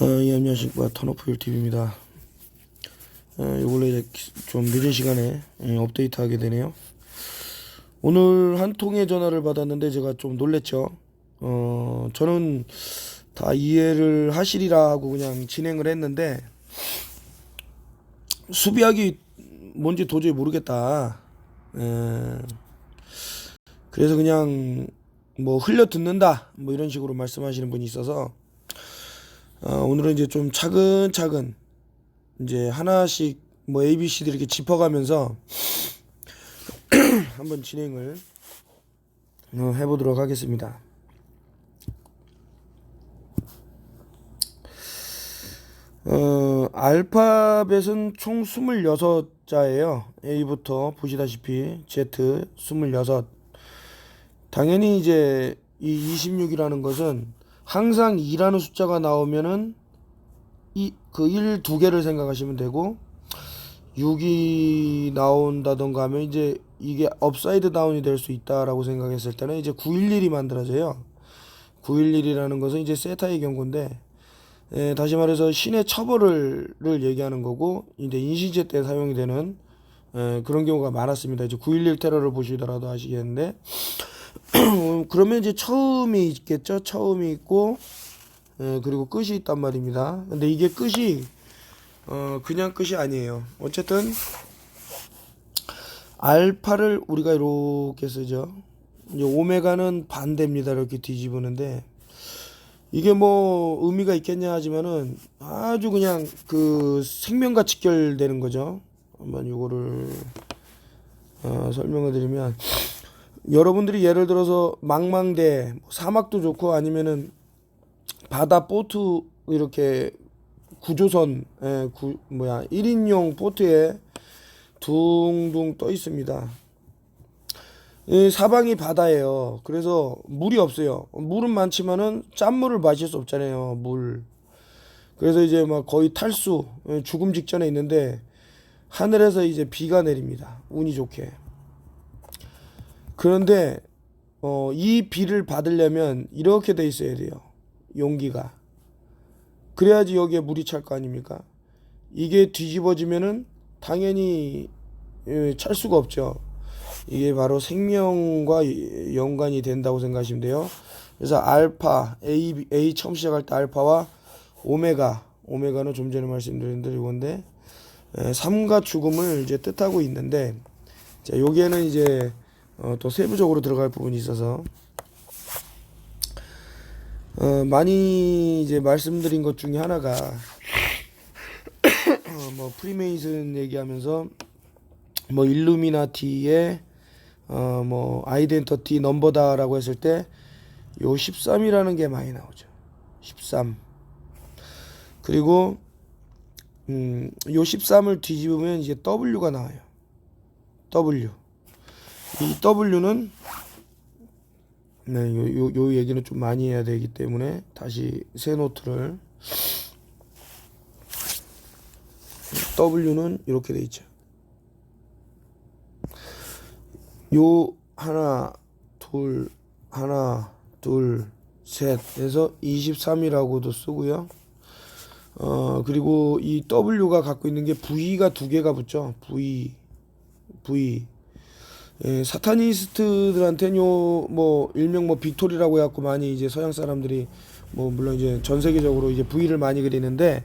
예, 안녕하십니까. 턴오프 TV입니다. 이걸로 이제 좀 늦은 시간에 업데이트 하게 되네요. 오늘 한 통의 전화를 받았는데 제가 좀 놀랬죠. 저는 다 이해를 하시리라 하고 그냥 진행을 했는데 수비하기 뭔지 도저히 모르겠다. 그래서 그냥 뭐 흘려 듣는다 뭐 이런 식으로 말씀하시는 분이 있어서 오늘은 이제 좀 차근차근 이제 하나씩 뭐 A, B, C D 이렇게 짚어가면서 한번 진행을 해보도록 하겠습니다. 알파벳은 총 26자예요. A부터 보시다시피 Z 26. 당연히 이제 이 26이라는 것은 항상 2라는 숫자가 나오면은 그 1 두 개를 생각하시면 되고 6이 나온다던가 하면 이제 이게 업사이드 다운이 될 수 있다라고 생각했을 때는 이제 911이 만들어져요. 911이라는 것은 이제 세타의 경고인데 다시 말해서 신의 처벌을 얘기하는 거고 이제 인시제 때 사용이 되는 그런 경우가 많았습니다. 이제 911 테러를 보시더라도 아시겠는데 그러면 이제 처음이 있겠죠. 처음이 있고 그리고 끝이 있단 말입니다. 근데 이게 끝이 그냥 끝이 아니에요. 어쨌든 알파를 우리가 이렇게 쓰죠. 이제 오메가는 반대입니다. 이렇게 뒤집으는데 이게 뭐 의미가 있겠냐 하지만은 아주 그냥 그 생명과 직결되는 거죠. 한번 이거를 설명을 드리면 여러분들이 예를 들어서 망망대 사막도 좋고 아니면은 바다 보트 이렇게 구조선 1인용 보트에 둥둥 떠 있습니다. 이 사방이 바다예요. 그래서 물이 없어요. 물은 많지만은 짠물을 마실 수 없잖아요. 물. 그래서 이제 막 거의 탈수, 죽음 직전에 있는데 하늘에서 이제 비가 내립니다. 운이 좋게. 그런데 이 비를 받으려면 이렇게 돼 있어야 돼요. 용기가. 그래야지 여기에 물이 찰 거 아닙니까? 이게 뒤집어지면은 당연히 찰 수가 없죠. 이게 바로 생명과 연관이 된다고 생각하시면 돼요. 그래서 알파, A 처음 시작할 때 알파와 오메가는 좀 전에 말씀드린 대로 이건데 삶과 죽음을 이제 뜻하고 있는데 자, 여기에는 이제 또 세부적으로 들어갈 부분이 있어서 많이 이제 말씀드린 것 중에 하나가 뭐 프리메이슨 얘기하면서 뭐 일루미나티의 뭐 아이덴티티 넘버다라고 했을 때 요 13이라는 게 많이 나오죠. 13. 그리고 요 13을 뒤집으면 이제 W가 나와요. W. 이 W는 요 얘기는 좀 많이 해야 되기 때문에 다시 새 노트를 W는 이렇게 돼 있죠. 요 하나 둘 셋 해서 23이라고도 쓰고요. 그리고 이 W가 갖고 있는 게 V가 두 개가 붙죠. V. 사타니스트들한테는 요 뭐 일명 뭐 빅토리라고 해갖고 많이 이제 서양 사람들이 뭐 물론 이제 전 세계적으로 이제 V를 많이 그리는데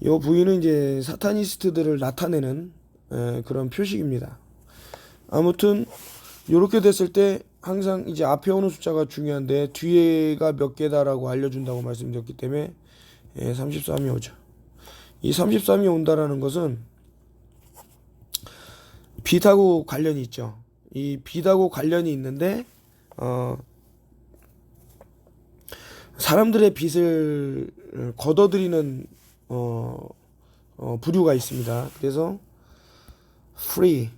요 V는 이제 사타니스트들을 나타내는 그런 표식입니다. 아무튼 요렇게 됐을 때 항상 이제 앞에 오는 숫자가 중요한데 뒤에가 몇 개다라고 알려준다고 말씀드렸기 때문에 33이 오죠. 이 33이 온다라는 것은 빛하고 관련이 있죠. 이 빛하고 관련이 있는데 사람들의 빛을 걷어들이는 부류가 있습니다. 그래서 free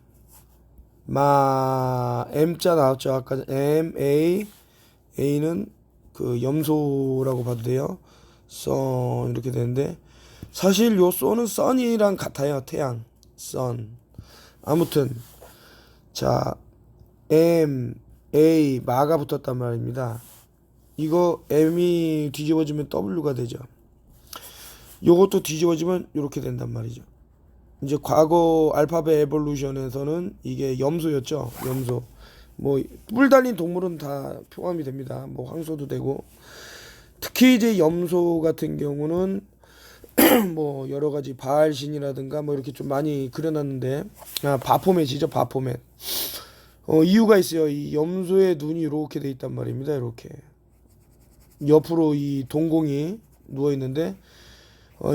M자 나왔죠. 아까 A는 그 염소라고 봐도 돼요. sun 이렇게 되는데 사실 요 sun은 sun이랑 같아요. 태양 sun. 아무튼 자 A 마가 붙었단 말입니다. 이거 M이 뒤집어지면 W가 되죠. 요것도 뒤집어지면 이렇게 된단 말이죠. 이제 과거 알파벳 에볼루션에서는 이게 염소였죠. 염소. 뭐 뿔 달린 동물은 다 포함이 됩니다. 뭐 황소도 되고. 특히 이제 염소 같은 경우는 뭐 여러 가지 바알신이라든가 뭐 이렇게 좀 많이 그려놨는데, 바포맷이죠. 바포맷. 이유가 있어요. 이 염소의 눈이 이렇게 돼 있단 말입니다. 이렇게 옆으로 이 동공이 누워 있는데,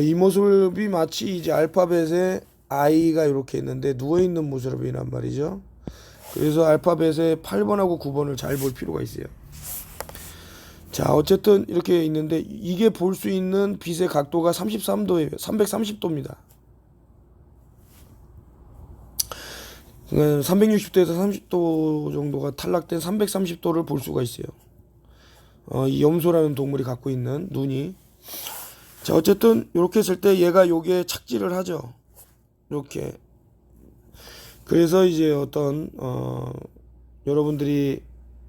이 모습이 마치 이제 알파벳에 I가 이렇게 있는데 누워 있는 모습이란 말이죠. 그래서 알파벳의 8번하고 9번을 잘 볼 필요가 있어요. 자, 어쨌든 이렇게 있는데 이게 볼 수 있는 빛의 각도가 33도예요. 330도입니다. 360도에서 30도 정도가 탈락된 330도를 볼 수가 있어요. 이 염소라는 동물이 갖고 있는 눈이. 자, 어쨌든 이렇게 했을 때 얘가 요게 착지를 하죠. 이렇게. 그래서 이제 어떤 여러분들이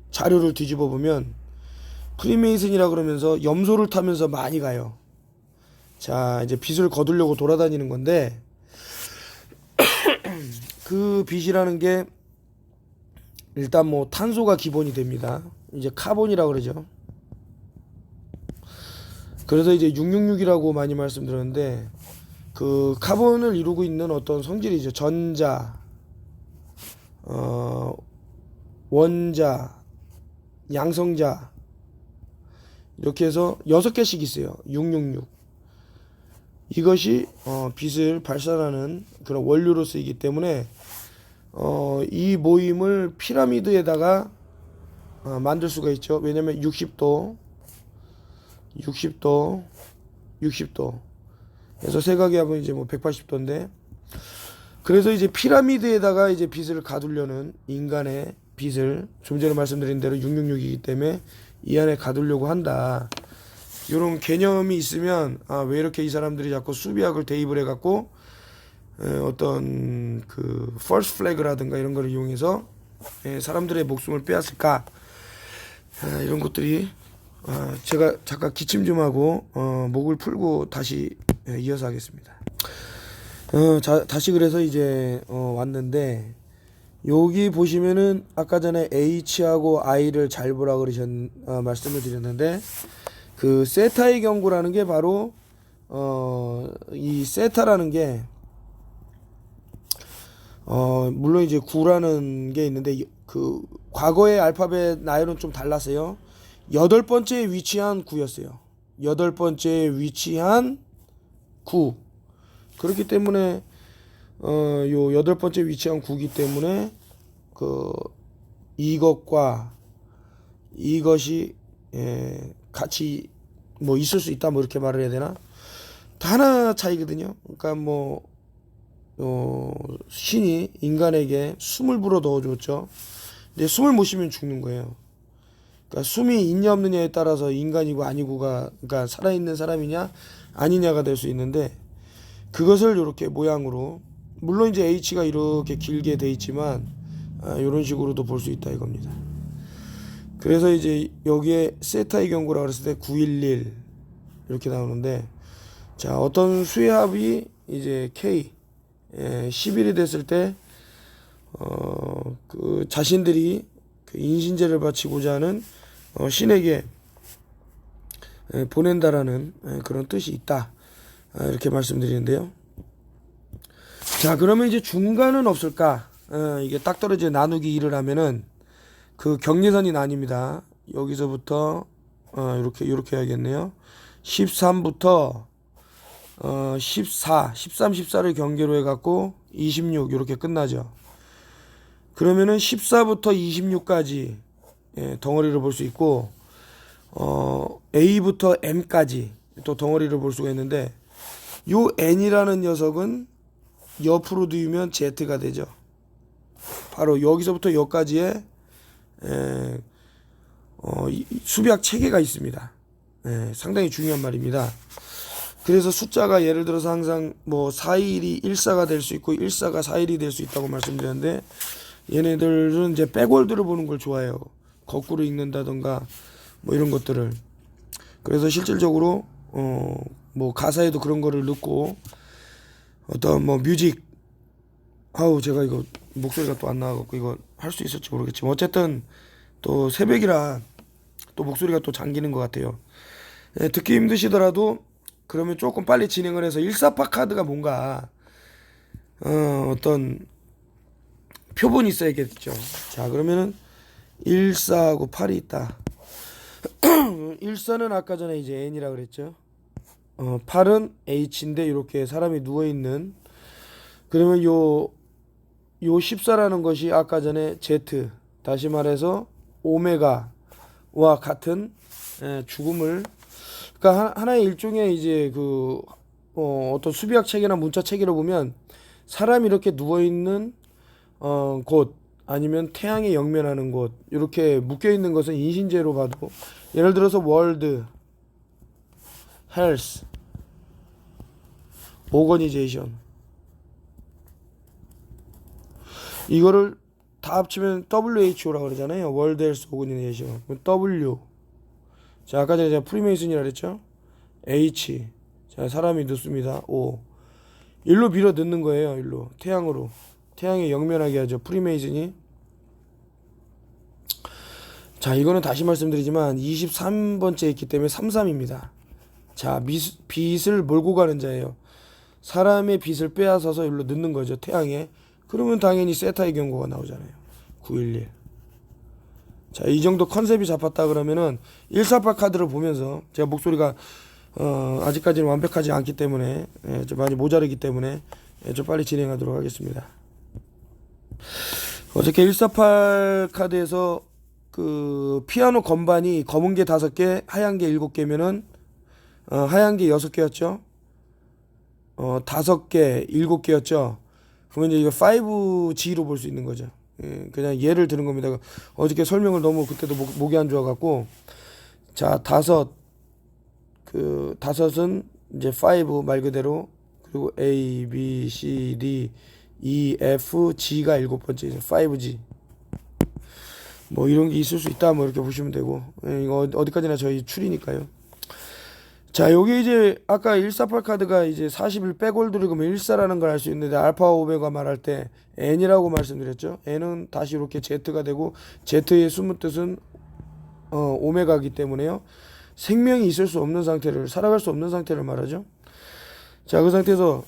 자료를 뒤집어 보면 프리메이슨이라 그러면서 염소를 타면서 많이 가요. 자, 이제 빛을 거두려고 돌아다니는 건데, 그 빛이라는 게 일단 뭐 탄소가 기본이 됩니다. 이제 카본이라 그러죠. 그래서 이제 666이라고 많이 말씀드렸는데, 그 카본을 이루고 있는 어떤 성질이죠. 전자, 원자, 양성자, 이렇게 해서 6개씩 있어요. 666. 이것이 빛을 발산하는 그런 원료로 쓰이기 때문에 이 모임을 피라미드에다가 만들 수가 있죠. 왜냐면 60도 그래서 세각이 하면 이제 뭐 180도인데, 그래서 이제 피라미드에다가 이제 빛을 가두려는 인간의 빛을 좀 전에 말씀드린 대로 666이기 때문에 이 안에 가두려고 한다. 이런 개념이 있으면 왜 이렇게 이 사람들이 자꾸 수비학을 대입을 해갖고 어떤 그 false flag라든가 이런 걸 이용해서 사람들의 목숨을 빼앗을까, 이런 것들이 제가 잠깐 기침 좀 하고 목을 풀고 다시 이어서 하겠습니다. 다시 그래서 이제 왔는데, 여기 보시면은 아까 전에 H하고 I를 잘 보라 말씀을 드렸는데, 그 세타의 경고라는 게 바로 이 세타라는 게 물론 이제 9라는 게 있는데, 그 과거의 알파벳 나열은 좀 달랐어요. 8번째에 위치한 9였어요. 8번째에 위치한 9. 그렇기 때문에 요 8번째 위치한 9기 때문에 그 이것과 이것이 같이 뭐 있을 수 있다, 뭐 이렇게 말을 해야 되나? 다 하나 차이거든요. 그러니까 뭐 신이 인간에게 숨을 불어 넣어줬죠. 근데 숨을 못 쉬면 죽는 거예요. 그러니까 숨이 있냐 없느냐에 따라서 인간이고 아니고가, 그러니까 살아있는 사람이냐 아니냐가 될 수 있는데, 그것을 이렇게 모양으로, 물론 이제 H가 이렇게 길게 돼 있지만 이런 식으로도 볼 수 있다 이겁니다. 그래서 이제 여기에 세타의 경고라 그랬을 때 911 이렇게 나오는데, 자, 어떤 수의 합이 이제 K 11이 됐을 때 그 자신들이 그 인신제를 바치고자 하는 신에게 보낸다라는 그런 뜻이 있다, 이렇게 말씀드리는데요. 자, 그러면 이제 중간은 없을까? 이게 딱 떨어져 나누기 1을 하면은 그 경계선이 나뉩니다. 여기서부터 이렇게 해야겠네요. 13부터 14, 13, 14를 경계로 해갖고 26 이렇게 끝나죠. 그러면은 14부터 26까지 덩어리를 볼 수 있고, A부터 M까지 또 덩어리를 볼 수가 있는데, 요 N이라는 녀석은 옆으로 두면 Z가 되죠. 바로 여기서부터 여기까지의 수비학 체계가 있습니다. 상당히 중요한 말입니다. 그래서 숫자가 예를 들어서 항상 뭐 4일이 14가 될 수 있고 14가 4일이 될 수 있다고 말씀드렸는데, 얘네들은 이제 백월드를 보는 걸 좋아해요. 거꾸로 읽는다던가 뭐 이런 것들을. 그래서 실질적으로 뭐 가사에도 그런 거를 넣고 어떤 뭐 뮤직 제가 이거 목소리가 또 안 나와갖고 이거 할 수 있을지 모르겠지만 어쨌든 또 새벽이라 또 목소리가 또 잠기는 것 같아요. 예, 듣기 힘드시더라도 그러면 조금 빨리 진행을 해서 148 카드가 뭔가 어떤 표본이 있어야겠죠. 자, 그러면은 14하고 8이 있다. 14는 아까 전에 이제 N이라 그랬죠. 8은 H인데 이렇게 사람이 누워 있는. 그러면 요 14라는 것이 아까 전에 Z, 다시 말해서 오메가와 같은 죽음을, 그러니까 하나의 일종의 이제 어떤 수비학 체계나 문자 체계로 보면 사람이 이렇게 누워 있는 곳 아니면 태양에 역면하는 곳 이렇게 묶여 있는 것은 인신제로 봐도, 예를 들어서 월드 헬스 오거니제이션 이거를 다 합치면 WHO라고 그러잖아요. 월드 헬스 오거니제이션. W. 자, 아까 전에 제가 프리메이슨이라 그랬죠. H. 자, 사람이 눕습니다. O. 일로 밀어 넣는 거예요. 일로 태양으로, 태양에 역면하게 하죠. 프리메이슨이. 자, 이거는 다시 말씀드리지만 23번째 있기 때문에 33입니다. 자, 빛을 몰고 가는 자예요. 사람의 빛을 빼앗아서 일로 넣는 거죠. 태양에. 그러면 당연히 세타의 경고가 나오잖아요. 911. 자, 이 정도 컨셉이 잡혔다 그러면은 148 카드를 보면서 제가 목소리가 아직까지는 완벽하지 않기 때문에 좀 많이 모자르기 때문에 좀 빨리 진행하도록 하겠습니다. 어저께 148 카드에서 그 피아노 건반이 검은 게 5개, 하얀 게 7개면은 하얀 게 6개였죠. 5개, 7개였죠. 그러면 이제 이거 5G로 볼 수 있는 거죠. 예, 그냥 예를 드는 겁니다. 어저께 설명을 너무 그때도 목이 안 좋아갖고. 자, 다섯은 이제 5 말 그대로, 그리고 A, B, C, D, E, F, G가 7번째죠. 5G. 뭐 이런 게 있을 수 있다, 뭐 이렇게 보시면 되고. 예, 이거 어디까지나 저희 추리니까요. 자, 요게 이제 아까 148 카드가 이제 41 백월드를 그러면 14라는 걸 알 수 있는데, 알파 오메가 말할 때 N이라고 말씀드렸죠. N은 다시 이렇게 Z가 되고, Z의 숨은 뜻은 오메가이기 때문에요. 생명이 있을 수 없는 상태를, 살아갈 수 없는 상태를 말하죠. 자, 그 상태에서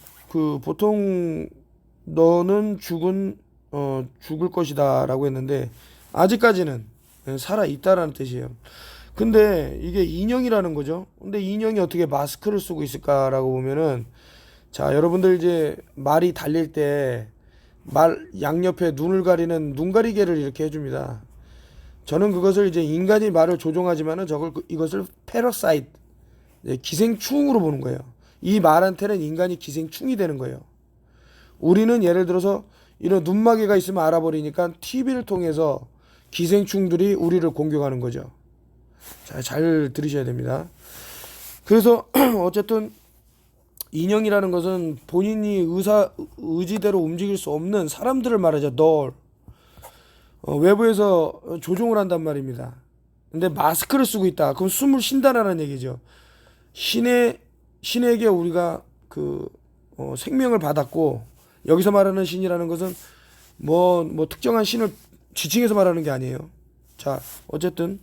보통 너는 죽을 것이다 라고 했는데, 아직까지는 살아 있다라는 뜻이에요. 근데 이게 인형이라는 거죠. 근데 인형이 어떻게 마스크를 쓰고 있을까라고 보면은, 자, 여러분들 이제 말이 달릴 때 말 양옆에 눈을 가리는 눈가리개를 이렇게 해줍니다. 저는 그것을 이제 인간이 말을 조종하지만은 이것을 패러사이트, 기생충으로 보는 거예요. 이 말한테는 인간이 기생충이 되는 거예요. 우리는 예를 들어서 이런 눈마개가 있으면 알아버리니까 TV를 통해서 기생충들이 우리를 공격하는 거죠. 자, 잘 들으셔야 됩니다. 그래서 어쨌든 인형이라는 것은 본인이 의지대로 움직일 수 없는 사람들을 말하죠. 널 외부에서 조종을 한단 말입니다. 근데 마스크를 쓰고 있다. 그럼 숨을 쉰다라는 얘기죠. 신에게 우리가 생명을 받았고, 여기서 말하는 신이라는 것은 뭐 특정한 신을 지칭해서 말하는 게 아니에요. 자, 어쨌든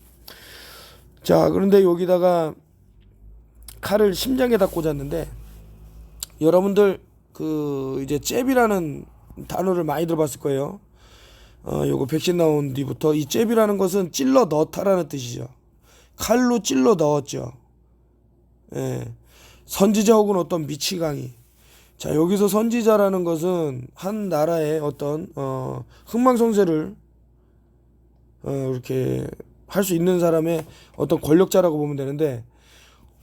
자, 그런데 여기다가 칼을 심장에다 꽂았는데, 여러분들 이제 잽이라는 단어를 많이 들어봤을 거예요. 요거 백신 나온 뒤부터 이 잽이라는 것은 찔러 넣다라는 뜻이죠. 칼로 찔러 넣었죠. 예. 선지자 혹은 어떤 미치광이. 자, 여기서 선지자라는 것은 한 나라의 어떤 흥망성쇠를 이렇게 할 수 있는 사람의 어떤 권력자라고 보면 되는데,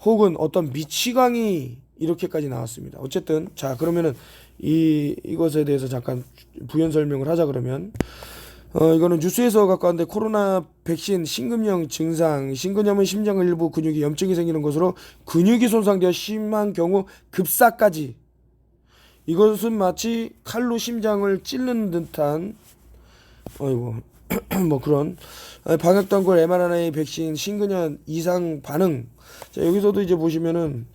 혹은 어떤 미치광이 이렇게까지 나왔습니다. 어쨌든 자, 그러면은 이것에 대해서 잠깐 부연 설명을 하자. 그러면 이거는 뉴스에서 갖고 왔는데, 코로나 백신 심근염 증상, 심근염은 심장 일부 근육이 염증이 생기는 것으로 근육이 손상되어 심한 경우 급사까지. 이것은 마치 칼로 심장을 찌르는 듯한 뭐 그런 방역당국 mRNA 백신 심근염 이상 반응. 자, 여기서도 이제 보시면은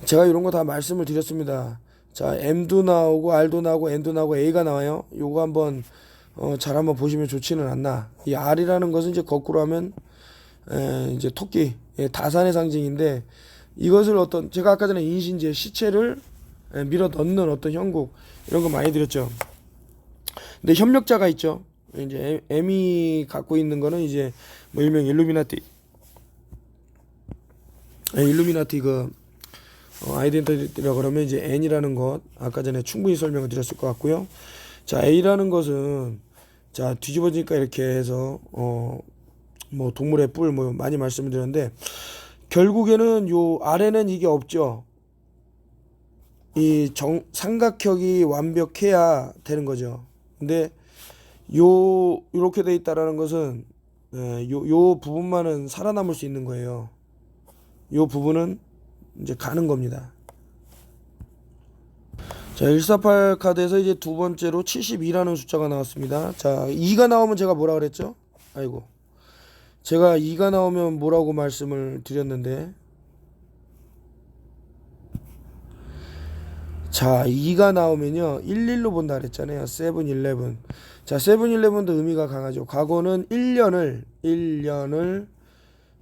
제가 이런 거 다 말씀을 드렸습니다. 자, M도 나오고 R도 나오고 N도 나오고 A가 나와요. 요거 한번 잘 한번 보시면 좋지는 않나. 이 R이라는 것은 이제 거꾸로 하면 이제 토끼, 다산의 상징인데, 이것을 어떤, 제가 아까 전에 인신제, 시체를 밀어 넣는 어떤 형국, 이런 거 많이 드렸죠. 근데 협력자가 있죠. 이제 M이 갖고 있는 거는 이제 뭐 일명 일루미나티 그 아이덴티티라 그러면 이제 N이라는 것 아까 전에 충분히 설명을 드렸을 것 같고요. 자, A라는 것은 자 뒤집어지니까 이렇게 해서 뭐 동물의 뿔 뭐 많이 말씀을 드렸는데, 결국에는 요 아래는 이게 없죠. 이 삼각형이 완벽해야 되는 거죠. 근데 요렇게 돼 있다라는 것은 요 부분만은 살아남을 수 있는 거예요. 요 부분은 이제 가는 겁니다. 자, 148 카드에서 이제 두 번째로 72라는 숫자가 나왔습니다. 자, 2가 나오면 제가 뭐라 그랬죠? 아이고. 제가 2가 나오면 뭐라고 말씀을 드렸는데, 자, 2가 나오면요 11로 본다 그랬잖아요. 7-11. 자, 7-11도 의미가 강하죠. 과거는 1년을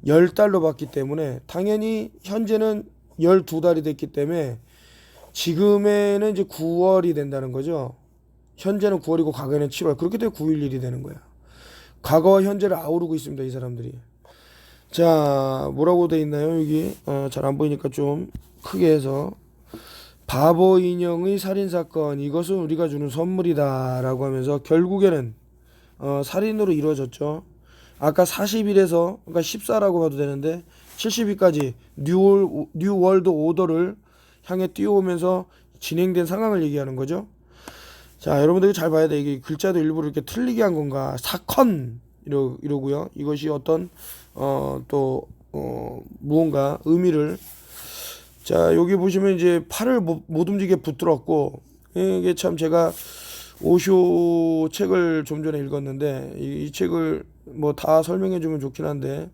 10달로 봤기 때문에 당연히 현재는 12달이 됐기 때문에 지금에는 이제 9월이 된다는 거죠. 현재는 9월이고 과거에는 7월. 그렇게 되면 911이 되는 거야. 과거와 현재를 아우르고 있습니다, 이 사람들이. 자, 뭐라고 돼 있나요? 여기 잘 안 보이니까 좀 크게 해서, 바보 인형의 살인사건, 이것은 우리가 주는 선물이다 라고 하면서 결국에는 살인으로 이루어졌죠. 아까 40일에서, 그러니까 14라고 봐도 되는데 70일까지 뉴월드 오더를 향해 뛰어오면서 진행된 상황을 얘기하는 거죠. 자, 여러분들 잘 봐야 돼. 이게 글자도 일부러 이렇게 틀리게 한 건가. 사건 이러고요. 이것이 어떤 무언가 의미를, 자, 여기 보시면 이제 팔을 못 움직이게 붙들었고, 이게 참 제가 오쇼 책을 좀 전에 읽었는데 이 책을 뭐 다 설명해 주면 좋긴 한데,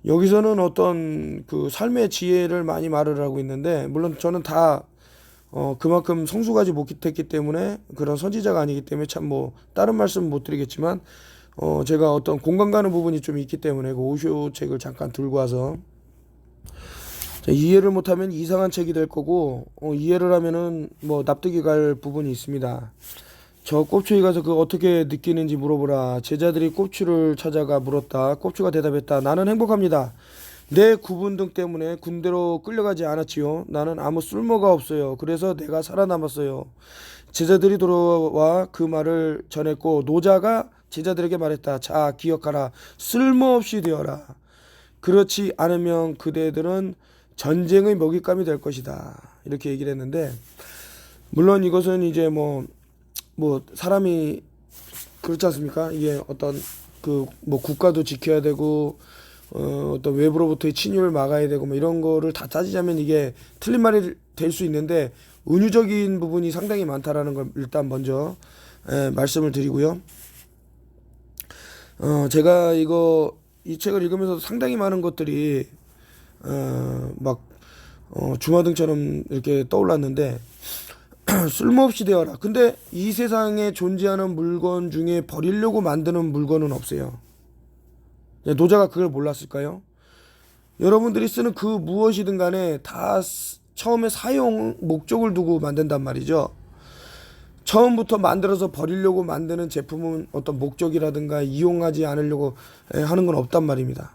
여기서는 어떤 그 삶의 지혜를 많이 말을 하고 있는데, 물론 저는 다 그만큼 성숙하지 못했기 때문에, 그런 선지자가 아니기 때문에 참 뭐 다른 말씀 못 드리겠지만 제가 어떤 공감 가는 부분이 좀 있기 때문에 그 오쇼 책을 잠깐 들고 와서, 자, 이해를 못하면 이상한 책이 될 거고 이해를 하면은 뭐 납득이 갈 부분이 있습니다. 저 꼽추에 가서 그 어떻게 느끼는지 물어보라. 제자들이 꼽추를 찾아가 물었다. 꼽추가 대답했다. 나는 행복합니다. 내 구분등 때문에 군대로 끌려가지 않았지요. 나는 아무 쓸모가 없어요. 그래서 내가 살아남았어요. 제자들이 돌아와 그 말을 전했고, 노자가 제자들에게 말했다. 자, 기억하라. 쓸모없이 되어라. 그렇지 않으면 그대들은 전쟁의 먹잇감이 될 것이다. 이렇게 얘기를 했는데, 물론 이것은 이제 뭐 사람이 그렇지 않습니까? 이게 어떤 그 뭐 국가도 지켜야 되고 어떤 외부로부터의 침입을 막아야 되고 뭐 이런 거를 다 따지자면 이게 틀린 말이 될 수 있는데, 은유적인 부분이 상당히 많다라는 걸 일단 먼저 말씀을 드리고요. 제가 이 책을 읽으면서 상당히 많은 것들이 주마등처럼 이렇게 떠올랐는데, 쓸모없이 되어라. 근데 이 세상에 존재하는 물건 중에 버리려고 만드는 물건은 없어요. 노자가 그걸 몰랐을까요? 여러분들이 쓰는 그 무엇이든 간에 다 처음에 사용 목적을 두고 만든단 말이죠. 처음부터 만들어서 버리려고 만드는 제품은 어떤 목적이라든가 이용하지 않으려고 하는 건 없단 말입니다.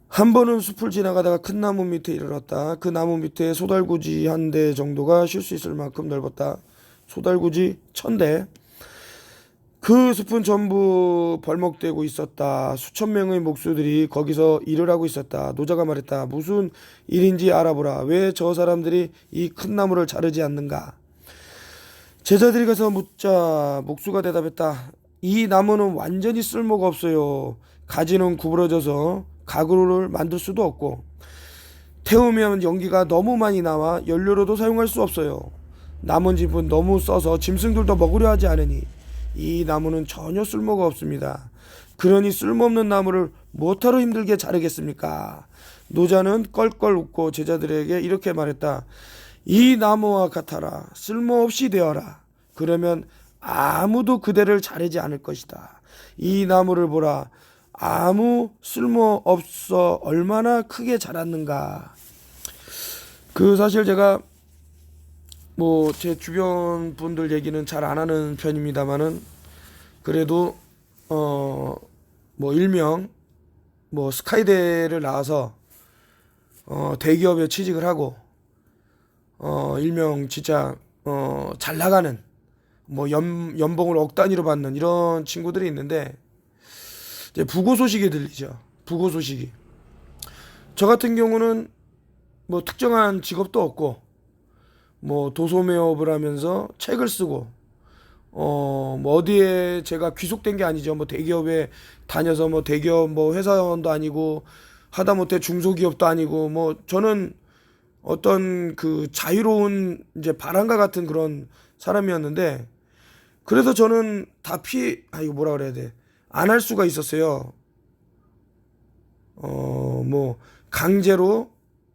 한 번은 숲을 지나가다가 큰 나무 밑에 이르렀다. 그 나무 밑에 소달구지 한 대 정도가 쉴 수 있을 만큼 넓었다. 소달구지 1000대. 그 숲은 전부 벌목되고 있었다. 수천 명의 목수들이 거기서 일을 하고 있었다. 노자가 말했다. 무슨 일인지 알아보라. 왜 저 사람들이 이 큰 나무를 자르지 않는가? 제자들이 가서 묻자 목수가 대답했다. 이 나무는 완전히 쓸모가 없어요. 가지는 구부러져서 가구를 만들 수도 없고, 태우면 연기가 너무 많이 나와 연료로도 사용할 수 없어요. 나뭇잎은 너무 써서 짐승들도 먹으려 하지 않으니 이 나무는 전혀 쓸모가 없습니다. 그러니 쓸모없는 나무를 무엇하러 힘들게 자르겠습니까? 노자는 껄껄 웃고 제자들에게 이렇게 말했다. 이 나무와 같아라. 쓸모없이 되어라. 그러면 아무도 그대를 자르지 않을 것이다. 이 나무를 보라. 아무 쓸모없어 얼마나 크게 자랐는가. 사실 제가 뭐 제 주변 분들 얘기는 잘 안 하는 편입니다만은 그래도 뭐 일명 뭐 스카이대를 나와서 대기업에 취직을 하고 일명 진짜 잘 나가는 뭐 연봉을 억 단위로 받는 이런 친구들이 있는데 이제 부고 소식이 들리죠. 부고 소식이. 저 같은 경우는 뭐 특정한 직업도 없고 뭐 도소매업을 하면서 책을 쓰고 뭐 어디에 제가 귀속된 게 아니죠. 뭐 대기업에 다녀서 뭐 대기업 뭐 회사원도 아니고 하다못해 중소기업도 아니고 뭐 저는 어떤 그 자유로운 이제 바람과 같은 그런 사람이었는데 그래서 저는 이거 뭐라 그래야 돼. 안 할 수가 있었어요. 뭐 강제로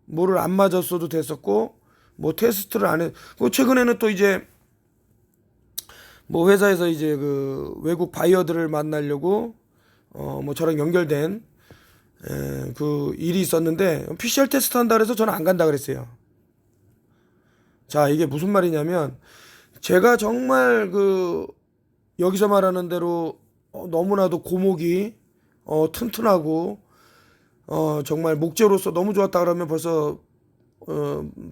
뭐를 안 맞았어도 됐었고 뭐 테스트를 안 해. 최근에는 또 이제 뭐 회사에서 이제 그 외국 바이어들을 만나려고 뭐 저랑 연결된 그 일이 있었는데 PCR 테스트 한다 그래서 저는 안 간다 그랬어요. 자, 이게 무슨 말이냐면 제가 정말 여기서 말하는 대로 너무나도 고목이 튼튼하고 정말 목재로서 너무 좋았다 그러면 벌써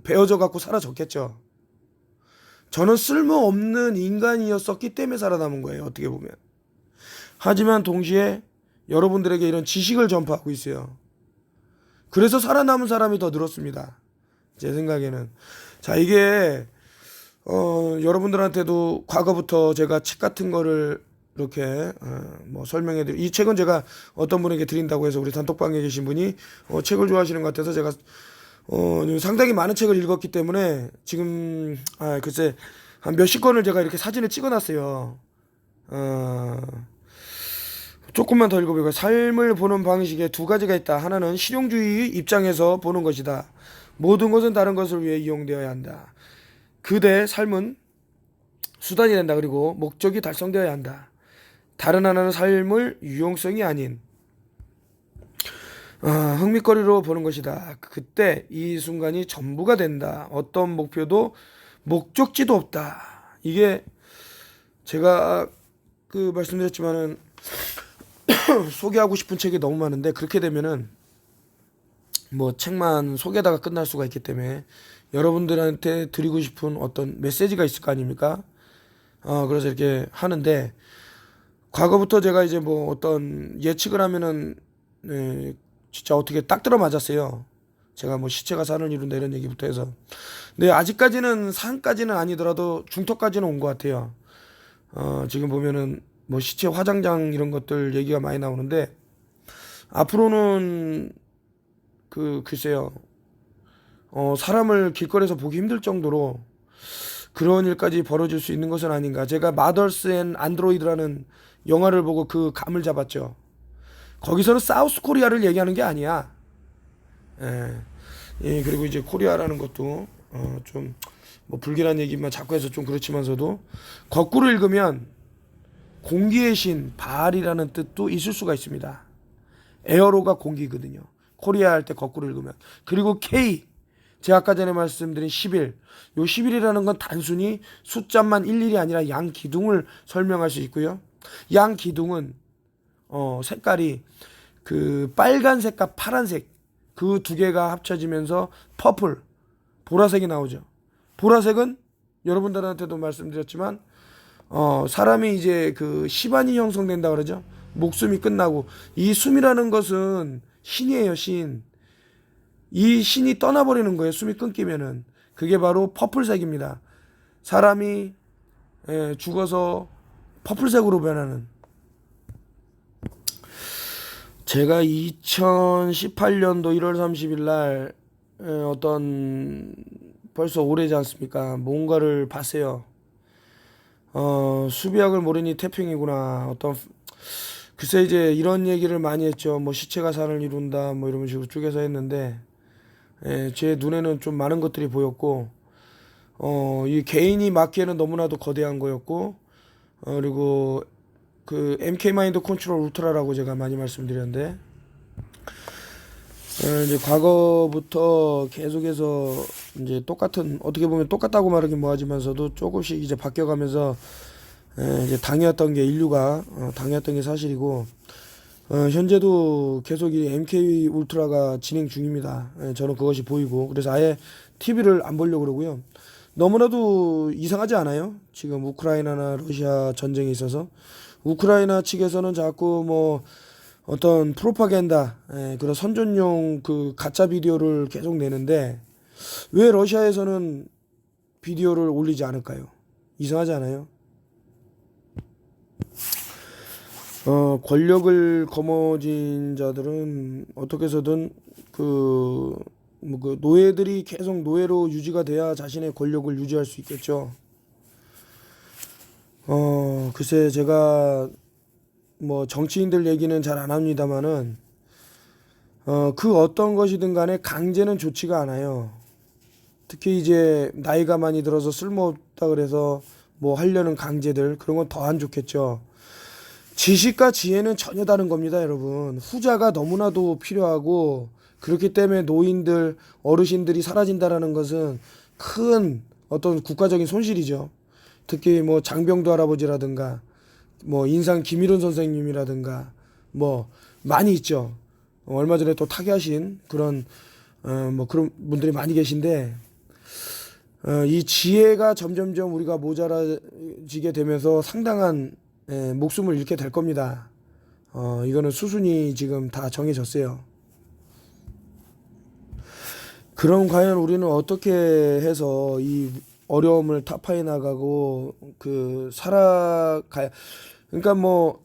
베어져 갖고 사라졌겠죠. 저는 쓸모없는 인간이었었기 때문에 살아남은 거예요. 어떻게 보면. 하지만 동시에 여러분들에게 이런 지식을 전파하고 있어요. 그래서 살아남은 사람이 더 늘었습니다. 제 생각에는. 자, 이게 여러분들한테도 과거부터 제가 책 같은 거를 이렇게 뭐 설명해드리고 이 책은 제가 어떤 분에게 드린다고 해서 우리 단톡방에 계신 분이 책을 좋아하시는 것 같아서 제가 상당히 많은 책을 읽었기 때문에 지금 글쎄 한 몇십 권을 제가 이렇게 사진을 찍어놨어요. 조금만 더 읽어볼까요? 삶을 보는 방식에 두 가지가 있다. 하나는 실용주의 입장에서 보는 것이다. 모든 것은 다른 것을 위해 이용되어야 한다. 그대의 삶은 수단이 된다. 그리고 목적이 달성되어야 한다. 다른 하나는 삶을 유용성이 아닌 흥미거리로 보는 것이다. 그때 이 순간이 전부가 된다. 어떤 목표도 목적지도 없다. 이게 제가 말씀드렸지만은 소개하고 싶은 책이 너무 많은데 그렇게 되면은 뭐 책만 소개하다가 끝날 수가 있기 때문에 여러분들한테 드리고 싶은 어떤 메시지가 있을 거 아닙니까? 그래서 이렇게 하는데 과거부터 제가 이제 뭐 어떤 예측을 하면은 진짜 어떻게 딱 들어 맞았어요. 제가 뭐 시체가 산을 이룬다 이런 얘기부터 해서. 근데 아직까지는 산까지는 아니더라도 중턱까지는 온 것 같아요. 지금 보면은 뭐 시체 화장장 이런 것들 얘기가 많이 나오는데 앞으로는 글쎄요. 사람을 길거리에서 보기 힘들 정도로 그런 일까지 벌어질 수 있는 것은 아닌가. 제가 마더스 앤 안드로이드라는 영화를 보고 그 감을 잡았죠. 거기서는 사우스 코리아를 얘기하는 게 아니야. 그리고 이제 코리아라는 것도 좀 뭐 불길한 얘기만 자꾸 해서 좀 그렇지만서도 거꾸로 읽으면 공기의 신 바알이라는 뜻도 있을 수가 있습니다. 에어로가 공기거든요. 코리아 할 때 거꾸로 읽으면. 그리고 K 제가 아까 전에 말씀드린 11. 요 11이라는 건 단순히 숫자만 11이 아니라 양 기둥을 설명할 수 있고요. 양 기둥은 색깔이 빨간색과 파란색 그 두 개가 합쳐지면서 퍼플 보라색이 나오죠. 보라색은 여러분들한테도 말씀드렸지만 사람이 이제 시반이 형성된다 그러죠. 목숨이 끝나고 이 숨이라는 것은 신이에요. 신. 이 신이 떠나버리는 거예요. 숨이 끊기면은. 그게 바로 퍼플색입니다. 사람이 죽어서 퍼플색으로 변하는. 제가 2018년도 1월 30일 날 벌써 오래지 않습니까? 뭔가를 봤어요. 수비약을 모르니 태평이구나. 글쎄 이제 이런 얘기를 많이 했죠. 뭐 시체가 산을 이룬다 뭐 이런 식으로 쪼개서 했는데 제 눈에는 좀 많은 것들이 보였고 이 개인이 맞기에는 너무나도 거대한 거였고 그리고 그 MK 마인드 컨트롤 울트라라고 제가 많이 말씀드렸는데 이제 과거부터 계속해서 이제 똑같은 어떻게 보면 똑같다고 말하긴 뭐하지만서도 조금씩 이제 바뀌어가면서 이제 당해왔던 게 인류가 당해왔던 게 사실이고 현재도 계속 이 MK 울트라가 진행 중입니다. 저는 그것이 보이고 그래서 아예 TV를 안 보려고 그러고요. 너무나도 이상하지 않아요? 지금 우크라이나나 러시아 전쟁에 있어서 우크라이나 측에서는 자꾸 뭐 어떤 프로파간다 그런 선전용 그 가짜 비디오를 계속 내는데 왜 러시아에서는 비디오를 올리지 않을까요? 이상하지 않아요? 권력을 거머쥔 자들은 어떻게 해서든 그 노예들이 계속 노예로 유지가 돼야 자신의 권력을 유지할 수 있겠죠. 글쎄 제가 뭐 정치인들 얘기는 잘 안 합니다만은 그 어떤 것이든 간에 강제는 좋지가 않아요. 특히 이제 나이가 많이 들어서 쓸모없다 그래서 뭐 하려는 강제들 그런 건 더 안 좋겠죠. 지식과 지혜는 전혀 다른 겁니다, 여러분. 후자가 너무나도 필요하고 그렇기 때문에 노인들, 어르신들이 사라진다라는 것은 큰 어떤 국가적인 손실이죠. 특히 뭐 장병두 할아버지라든가 뭐 인상 김일훈 선생님이라든가 뭐 많이 있죠. 얼마 전에 또 타계하신 그런 뭐 그런 분들이 많이 계신데 이 지혜가 점점점 우리가 모자라지게 되면서 상당한 목숨을 잃게 될 겁니다. 이거는 수순이 지금 다 정해졌어요. 그럼 과연 우리는 어떻게 해서 이 어려움을 타파해 나가고 살아가야 그러니까 뭐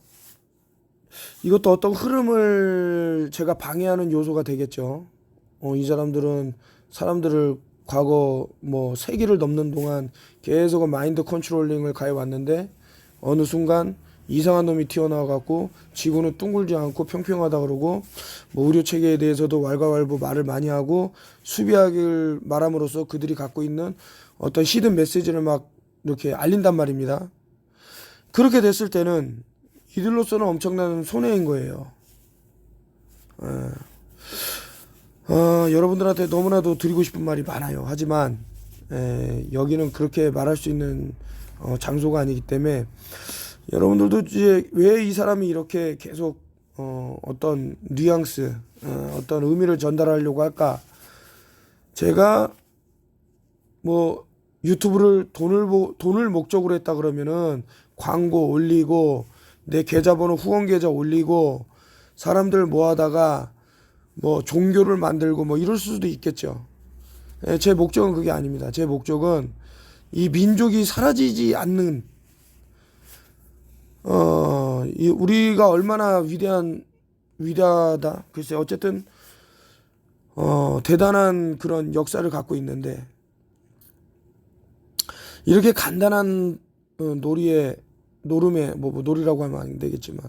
이것도 어떤 흐름을 제가 방해하는 요소가 되겠죠. 이 사람들을 과거 뭐 세기를 넘는 동안 계속 마인드 컨트롤링을 가해 왔는데 어느 순간 이상한 놈이 튀어나와 갖고 지구는 둥글지 않고 평평하다 그러고 뭐 의료 체계에 대해서도 왈가왈부 말을 많이 하고 수비하길 말함으로써 그들이 갖고 있는 어떤 히든 메시지를 막 이렇게 알린단 말입니다. 그렇게 됐을 때는 이들로서는 엄청난 손해인 거예요. 여러분들한테 너무나도 드리고 싶은 말이 많아요. 하지만 여기는 그렇게 말할 수 있는 장소가 아니기 때문에 여러분들도 이제 왜 이 사람이 이렇게 계속 어떤 뉘앙스, 어떤 의미를 전달하려고 할까? 제가 뭐 유튜브를 돈을 목적으로 했다 그러면은 광고 올리고 내 계좌번호 후원 계좌 올리고 사람들 모아다가 뭐 종교를 만들고 뭐 이럴 수도 있겠죠. 제 목적은 그게 아닙니다. 제 목적은 이 민족이 사라지지 않는 우리가 얼마나 위대하다. 글쎄 어쨌든 대단한 그런 역사를 갖고 있는데 이렇게 간단한 노름에 뭐 놀이라고 하면 안 되겠지만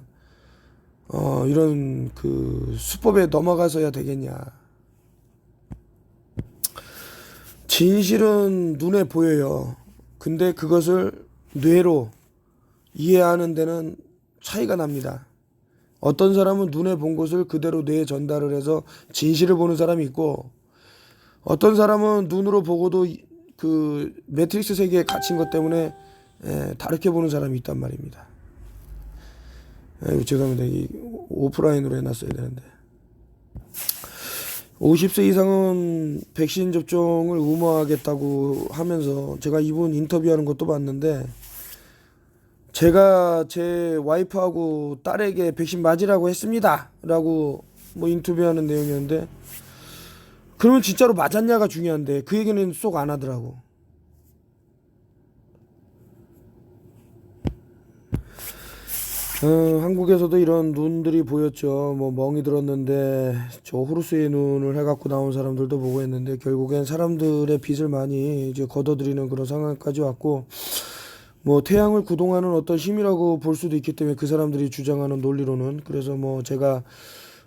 이런 그 수법에 넘어가서야 되겠냐. 진실은 눈에 보여요. 근데 그것을 뇌로 이해하는 데는 차이가 납니다. 어떤 사람은 눈에 본 것을 그대로 뇌에 전달을 해서 진실을 보는 사람이 있고 어떤 사람은 눈으로 보고도 그 매트릭스 세계에 갇힌 것 때문에 다르게 보는 사람이 있단 말입니다. 죄송합니다. 이 오프라인으로 해놨어야 되는데 50세 이상은 백신 접종을 의무화하겠다고 하면서 제가 이분 인터뷰하는 것도 봤는데 제가 제 와이프하고 딸에게 백신 맞으라고 했습니다 라고 뭐 인터뷰하는 내용이었는데 그러면 진짜로 맞았냐가 중요한데 그 얘기는 쏙 안 하더라고. 한국에서도 이런 눈들이 보였죠. 뭐 멍이 들었는데 저 호루스의 눈을 해갖고 나온 사람들도 보고 했는데 결국엔 사람들의 빚을 많이 이제 걷어들이는 그런 상황까지 왔고 뭐 태양을 구동하는 어떤 힘이라고 볼 수도 있기 때문에 그 사람들이 주장하는 논리로는. 그래서 뭐 제가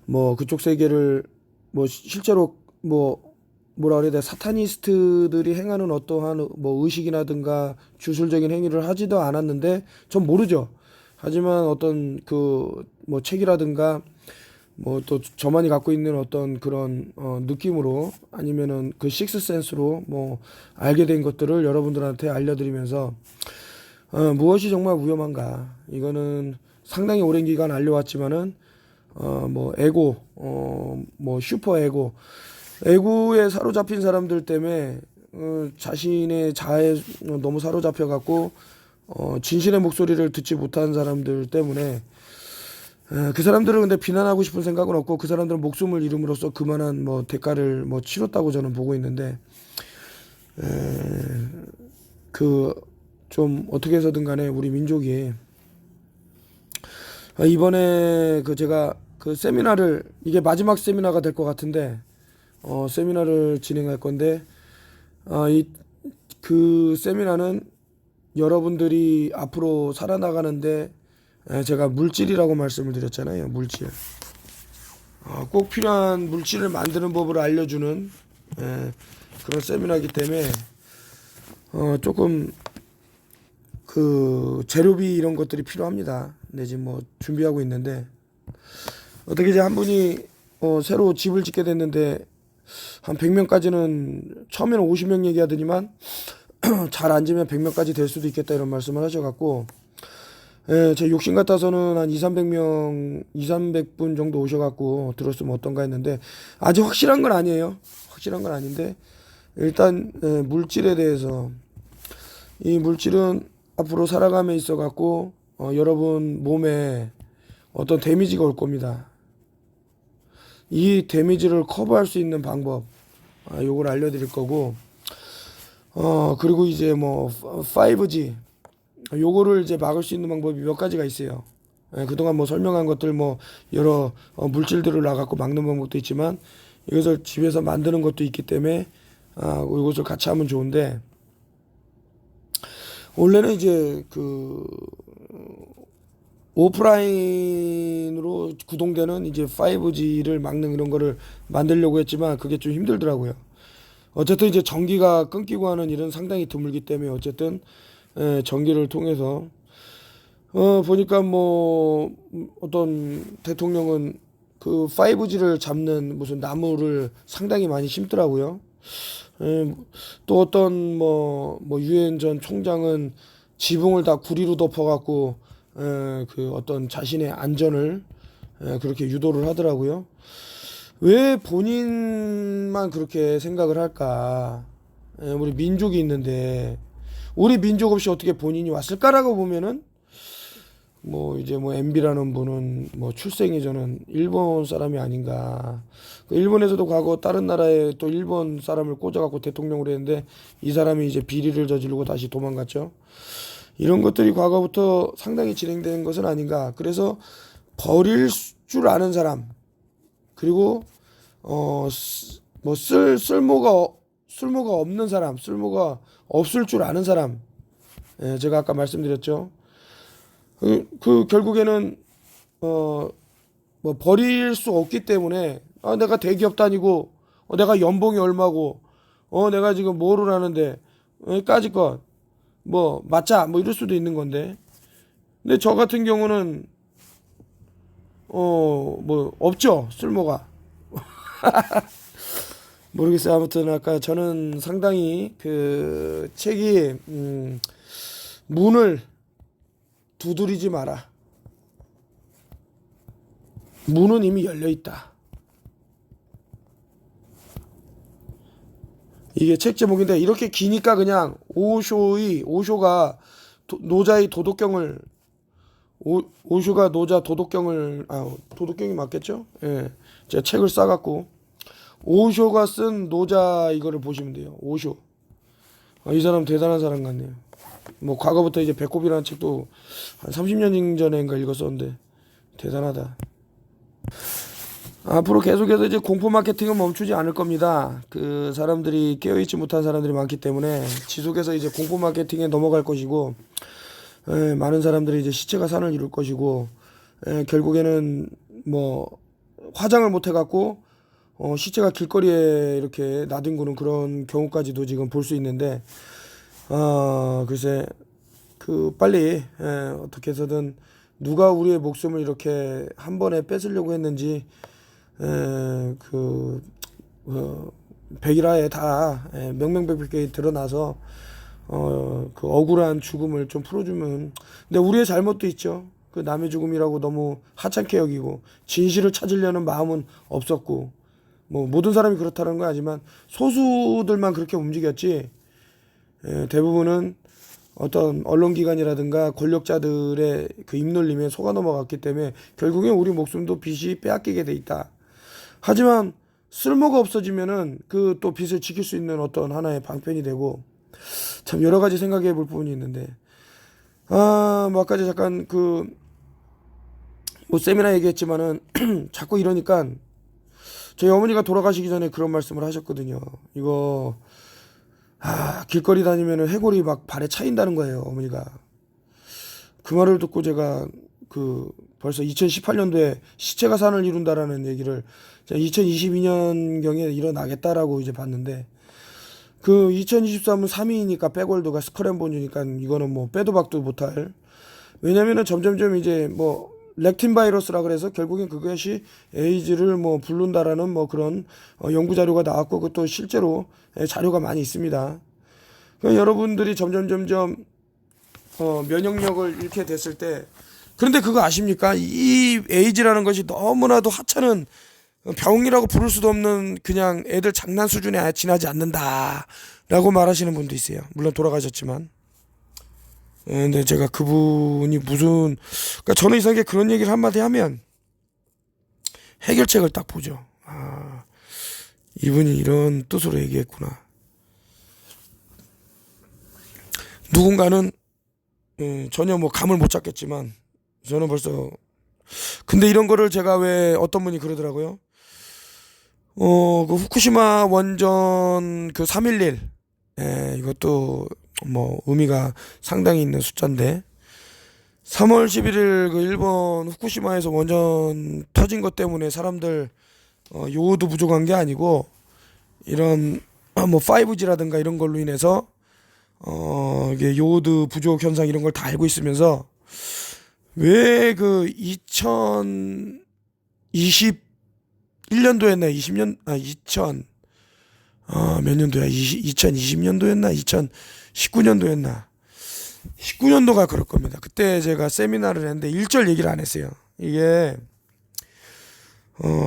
뭐 그쪽 세계를 뭐 실제로 뭐 뭐라 그래야 돼, 사타니스트들이 행하는 어떠한 뭐 의식이라든가 주술적인 행위를 하지도 않았는데 전 모르죠. 하지만 어떤 그 뭐 책이라든가 뭐 또 저만이 갖고 있는 어떤 그런 느낌으로 아니면은 그 식스 센스로 뭐 알게 된 것들을 여러분들한테 알려드리면서 무엇이 정말 위험한가, 이거는 상당히 오랜 기간 알려왔지만은 뭐 에고, 뭐 슈퍼 에고에 사로잡힌 사람들 때문에 자신의 자아에 너무 사로잡혀 갖고 진실의 목소리를 듣지 못한 사람들 때문에 그 사람들을 근데 비난하고 싶은 생각은 없고, 그 사람들은 목숨을 잃음으로써 그만한 뭐 대가를 뭐 치렀다고 저는 보고 있는데, 그 좀 어떻게 해서든 간에 우리 민족이 이번에 그 제가 그 세미나를, 이게 마지막 세미나가 될 것 같은데 세미나를 진행할 건데, 이 그 세미나는 여러분들이 앞으로 살아나가는데 제가 물질이라고 말씀을 드렸잖아요. 물질. 꼭 필요한 물질을 만드는 법을 알려주는 그런 세미나이기 때문에 조금 그 재료비 이런 것들이 필요합니다. 네, 지금 뭐 준비하고 있는데, 어떻게 이제 한 분이 새로 집을 짓게 됐는데 한 100명까지는, 처음에는 50명 얘기하더니만 잘 안 지면 100명까지 될 수도 있겠다 이런 말씀을 하셔갖고, 제 욕심 같아서는 한 2, 300명, 2, 300분 정도 오셔갖고 들었으면 어떤가 했는데, 아직 확실한 건 아니에요. 확실한 건 아닌데, 일단 물질에 대해서, 이 물질은 앞으로 살아감에 있어갖고 여러분 몸에 어떤 데미지가 올 겁니다. 이 데미지를 커버할 수 있는 방법, 요걸 알려드릴 거고, 그리고 이제 뭐 5G, 요거를 이제 막을 수 있는 방법이 몇 가지가 있어요. 그동안 뭐 설명한 것들, 뭐 여러 물질들을 나갖고 막는 방법도 있지만, 이것을 집에서 만드는 것도 있기 때문에 이것을 같이 하면 좋은데, 원래는 이제 그 오프라인으로 구동되는 이제 5G를 막는 이런 거를 만들려고 했지만 그게 좀 힘들더라고요. 어쨌든 이제 전기가 끊기고 하는 일은 상당히 드물기 때문에, 어쨌든 전기를 통해서 보니까 뭐 어떤 대통령은 그 5G를 잡는 무슨 나무를 상당히 많이 심더라고요. 또 어떤 뭐 유엔 전 총장은 지붕을 다 구리로 덮어갖고 그 어떤 자신의 안전을 그렇게 유도를 하더라고요. 왜 본인만 그렇게 생각을 할까? 우리 민족이 있는데 우리 민족 없이 어떻게 본인이 왔을까라고 보면은, 뭐 이제 뭐 MB라는 분은 뭐 출생이 저는 일본 사람이 아닌가. 그 일본에서도 과거 다른 나라에 또 일본 사람을 꽂아갖고 대통령으로 했는데, 이 사람이 이제 비리를 저지르고 다시 도망갔죠. 이런 것들이 과거부터 상당히 진행된 것은 아닌가. 그래서 버릴 줄 아는 사람, 그리고 뭐 쓸모가 없는 사람, 쓸모가 없을 줄 아는 사람, 제가 아까 말씀드렸죠. 그 결국에는 뭐 버릴 수 없기 때문에, 내가 대기업 다니고 내가 연봉이 얼마고 내가 지금 뭐를 하는데 까짓것 뭐 맞자 뭐 이럴 수도 있는 건데, 근데 저 같은 경우는 뭐 없죠, 쓸모가. 모르겠어요. 아무튼 아까 저는 상당히 그 책이 문을 두드리지 마라. 문은 이미 열려 있다. 이게 책 제목인데, 이렇게 기니까 그냥 오쇼가 노자의 도덕경을, 오쇼가 노자 도덕경을, 도덕경이 맞겠죠? 예. 제가 책을 싸갖고 오쇼가 쓴 노자 이거를 보시면 돼요. 오쇼. 이 사람 대단한 사람 같네요. 뭐 과거부터 이제 배꼽이라는 책도 한 30년 전에인가 읽었었는데 대단하다. 앞으로 계속해서 이제 공포 마케팅은 멈추지 않을 겁니다. 그 사람들이 깨어있지 못한 사람들이 많기 때문에 지속해서 이제 공포 마케팅에 넘어갈 것이고, 많은 사람들이 이제 시체가 산을 이룰 것이고, 결국에는 뭐 화장을 못 해갖고 시체가 길거리에 이렇게 나뒹구는 그런 경우까지도 지금 볼 수 있는데, 글쎄 그 빨리 어떻게 해서든 누가 우리의 목숨을 이렇게 한 번에 뺏으려고 했는지 그 백일하에 다 명명백백하게 드러나서 그 억울한 죽음을 좀 풀어주면. 근데 우리의 잘못도 있죠. 그 남의 죽음이라고 너무 하찮게 여기고 진실을 찾으려는 마음은 없었고, 뭐 모든 사람이 그렇다는 건 아니지만 소수들만 그렇게 움직였지, 대부분은 어떤 언론기관이라든가 권력자들의 그 입놀림에 속아 넘어갔기 때문에 결국엔 우리 목숨도 빚이 빼앗기게 돼 있다. 하지만 쓸모가 없어지면은 그 또 빚을 지킬 수 있는 어떤 하나의 방편이 되고, 참 여러 가지 생각해 볼 부분이 있는데, 뭐 아까 잠깐 뭐 세미나 얘기했지만은 자꾸 이러니까 저희 어머니가 돌아가시기 전에 그런 말씀을 하셨거든요. 이거 길거리 다니면은 해골이 막 발에 차인다는 거예요, 어머니가. 그 말을 듣고 제가 벌써 2018년도에 시체가 산을 이룬다라는 얘기를 2022년경에 일어나겠다라고 이제 봤는데, 그 2023은 3위니까 백월드가 스컬앤본이니까 이거는 뭐 빼도 박도 못할. 왜냐면은 점점점 이제 뭐 렉틴 바이러스라 그래서 결국엔 그것이 에이즈를 뭐 부른다라는 뭐 그런 연구 자료가 나왔고, 그것도 실제로 자료가 많이 있습니다. 그러니까 여러분들이 점점 면역력을 잃게 됐을 때, 그런데 그거 아십니까? 이 에이즈라는 것이 너무나도 하찮은 병이라고 부를 수도 없는 그냥 애들 장난 수준에 지나지 않는다라고 말하시는 분도 있어요. 물론 돌아가셨지만. 근데 제가 그분이 그러니까 저는 이상하게 그런 얘기를 한마디 하면 해결책을 딱 보죠. 이분이 이런 뜻으로 얘기했구나. 누군가는 전혀 뭐 감을 못 잡겠지만 저는 벌써. 근데 이런 거를 제가 왜 어떤 분이 그러더라고요. 그 후쿠시마 원전 그 311, 이것도 뭐 의미가 상당히 있는 숫자인데, 3월 11일 그 일본 후쿠시마에서 원전 터진 것 때문에 사람들 요오드 부족한 게 아니고, 이런 뭐 5G라든가 이런 걸로 인해서 이게 요오드 부족 현상 이런 걸 다 알고 있으면서 왜 그 2021년도였나 20몇 년도야? 2020년도였나 2019년도였나 19년도가 그럴 겁니다. 그때 제가 세미나를 했는데 1절 얘기를 안 했어요. 이게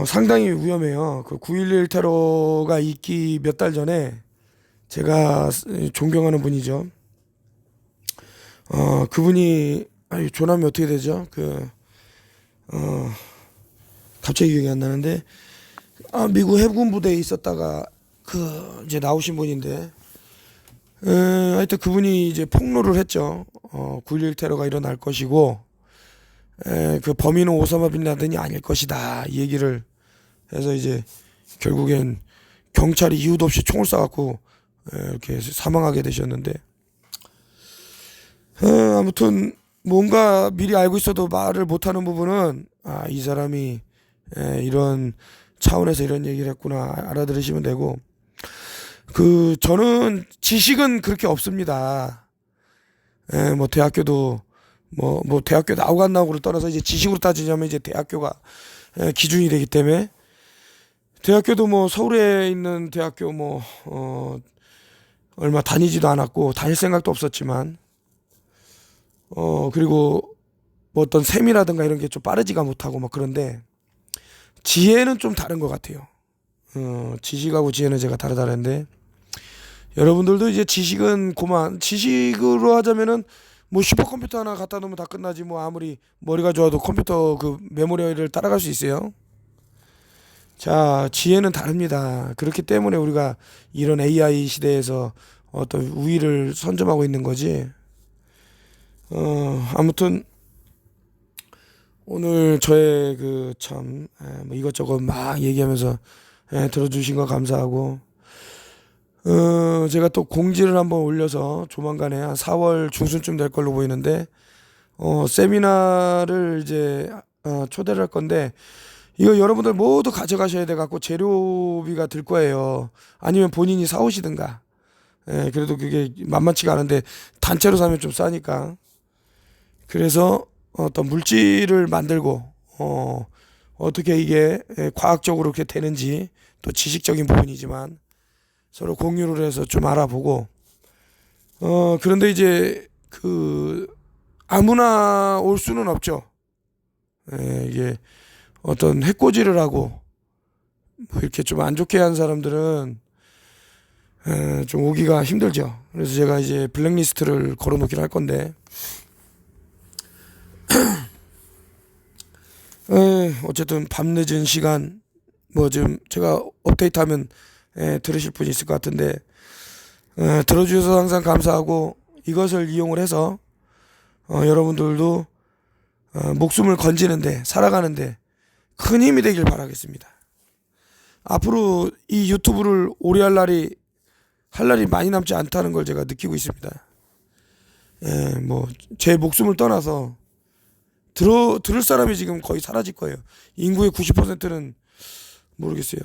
상당히 위험해요. 그 9.11 테러가 있기 몇 달 전에 제가 존경하는 분이죠. 그분이 조남이 어떻게 되죠? 갑자기 기억이 안 나는데, 미국 해군 부대에 있었다가 이제 나오신 분인데, 하여튼 그분이 이제 폭로를 했죠. 9.11 테러가 일어날 것이고, 그 범인은 오사마 빈 라덴이 아닐 것이다, 이 얘기를 해서 이제 결국엔 경찰이 이유도 없이 총을 쏴갖고 이렇게 사망하게 되셨는데, 아무튼 뭔가 미리 알고 있어도 말을 못하는 부분은 이 사람이 이런 차원에서 이런 얘기를 했구나 알아들으시면 되고, 저는 지식은 그렇게 없습니다. 뭐 대학교도 뭐 대학교 나오고 안 나오고를 떠나서 이제 지식으로 따지자면 이제 대학교가 기준이 되기 때문에, 대학교도 뭐 서울에 있는 대학교 뭐 얼마 다니지도 않았고 다닐 생각도 없었지만, 그리고 뭐 어떤 셈이라든가 이런 게 좀 빠르지가 못하고 막 그런데, 지혜는 좀 다른 것 같아요. 지식하고 지혜는 제가 다르다는데, 여러분들도 이제 지식은 지식으로 하자면은 뭐 슈퍼컴퓨터 하나 갖다 놓으면 다 끝나지, 뭐 아무리 머리가 좋아도 컴퓨터 그 메모리를 따라갈 수 있어요. 자, 지혜는 다릅니다. 그렇기 때문에 우리가 이런 AI 시대에서 어떤 우위를 선점하고 있는 거지. 아무튼 오늘 저의 뭐 이것저것 막 얘기하면서 들어주신 거 감사하고, 제가 또 공지를 한번 올려서 조만간에 한 4월 중순쯤 될 걸로 보이는데, 세미나를 이제 초대를 할 건데 이거 여러분들 모두 가져가셔야 돼 갖고 재료비가 들 거예요. 아니면 본인이 사오시든가. 예, 그래도 그게 만만치가 않은데 단체로 사면 좀 싸니까. 그래서 어떤 물질을 만들고 어떻게 이게 과학적으로 그렇게 되는지 또 지식적인 부분이지만 서로 공유를 해서 좀 알아보고 그런데 이제 그 아무나 올 수는 없죠. 이게 어떤 해코지를 하고 뭐 이렇게 좀 안 좋게 한 사람들은 좀 오기가 힘들죠. 그래서 제가 이제 블랙리스트를 걸어놓기로 할 건데 어쨌든 밤늦은 시간 뭐 지금 제가 업데이트하면 들으실 분이 있을 것 같은데 들어주셔서 항상 감사하고 이것을 이용을 해서 여러분들도 목숨을 건지는데 살아가는데 큰 힘이 되길 바라겠습니다. 앞으로 이 유튜브를 오래 할 날이 많이 남지 않다는 걸 제가 느끼고 있습니다. 뭐 제 목숨을 떠나서 들을 사람이 지금 거의 사라질 거예요. 인구의 90%는 모르겠어요.